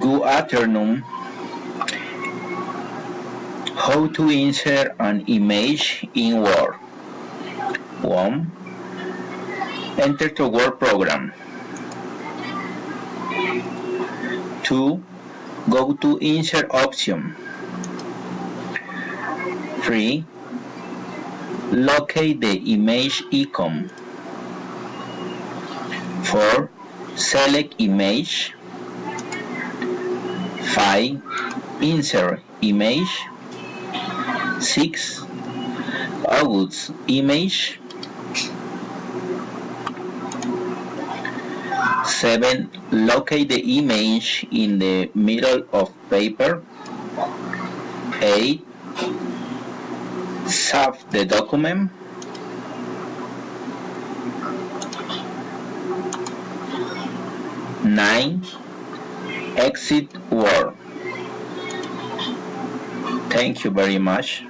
Good afternoon. How to insert an image in Word. 1. Enter the Word program. 2. Go to Insert option. 3. Locate the image icon. 4. Select image. 5. Insert image. 6. August image. 7. Locate the image in the middle of paper. 8. Save the document. 9. Exit Word. Thank you very much.